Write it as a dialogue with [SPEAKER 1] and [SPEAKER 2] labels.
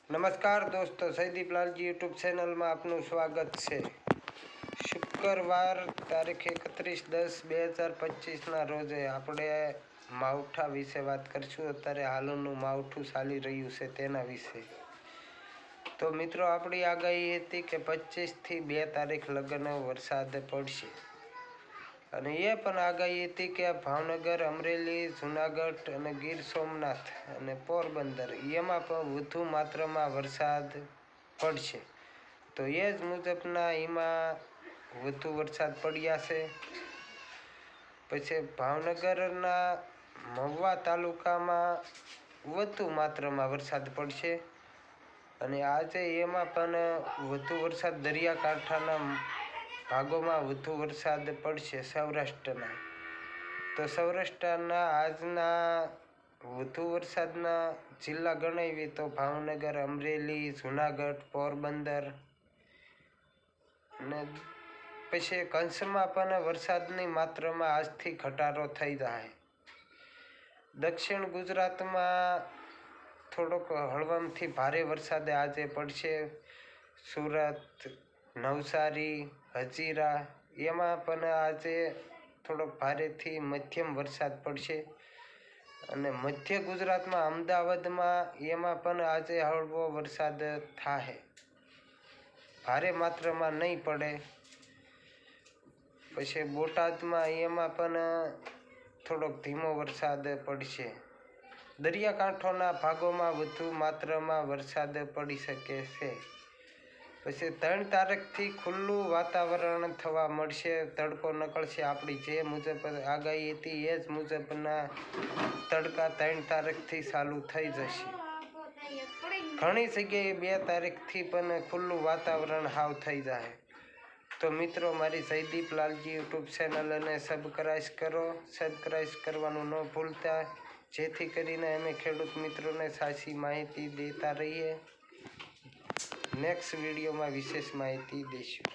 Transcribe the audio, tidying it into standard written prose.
[SPEAKER 1] नमस्कार दोस्तों, सईदीप Lalji YouTube channel में आपનું સ્વાગત છે। શુક્રવાર તારીખ 31/10/2025 ના રોજે આપણે માવઠા વિશે વાત કરીશું। અત્યારે હાલનું માવઠું ચાલી રહ્યું છે તેના વિશે। તો મિત્રો, આપણી આગાહી હતી કે 25 થી 2 તારીખ લગન વરસાદ પડશે અને એ પણ આગાહી હતી કે ભાવનગર, અમરેલી, જૂનાગઢ અને ગીર સોમનાથ અને પોરબંદર એમાં પણ વધુ માત્રામાં વરસાદ પડશે। તો એ જ મુજબના એમાં વધુ વરસાદ પડ્યા છે। પછી ભાવનગરના મહુવા તાલુકામાં વધુ માત્રામાં વરસાદ પડશે અને આજે એમાં પણ વધુ વરસાદ દરિયાકાંઠાના ભાગોમાં વધુ વરસાદ પડશે સૌરાષ્ટ્રના। તો સૌરાષ્ટ્રના આજના વધુ વરસાદના જિલ્લા ગણાવીએ તો ભાવનગર, અમરેલી, જૂનાગઢ, પોરબંદર અને પછી કચ્છમાં પણ વરસાદની માત્રામાં આજથી ઘટાડો થઈ જાય। દક્ષિણ ગુજરાતમાં થોડોક હળવાથી ભારે વરસાદ આજે પડશે। સુરત, નવસારી, હજીરા એમાં પણ આજે થોડોક ભારેથી મધ્યમ વરસાદ પડશે અને મધ્ય ગુજરાતમાં અમદાવાદમાં એમાં પણ આજે હળવો વરસાદ થાય, ભારે માત્રામાં નહીં પડે। પછી બોટાદમાં એમાં પણ થોડોક ધીમો વરસાદ પડશે। દરિયાકાંઠોના ભાગોમાં વધુ માત્રામાં વરસાદ પડી શકે છે। પછી 3 તારીખથી ખુલ્લું વાતાવરણ થવા મળશે, તડકો નીકળશે। આપણી જે મુજબ આગાહી હતી એ જ મુજબના તડકા 3 તારીખથી ચાલુ થઈ જશે। ઘણી જગ્યાએ 2 તારીખથી પણ ખુલ્લું વાતાવરણ હાવ થઈ જાય। તો મિત્રો, મારી સઈદીપ લાલજી યુટ્યુબ ચેનલને સબસ્ક્રાઈબ કરો, સબસ્ક્રાઈબ કરવાનું ન ભૂલતા, જેથી કરીને અમે ખેડૂત મિત્રોને સાચી માહિતી દેતા રહીએ। નેક્સ્ટ વિડીયોમાં વિશેષ માહિતી દઈશું।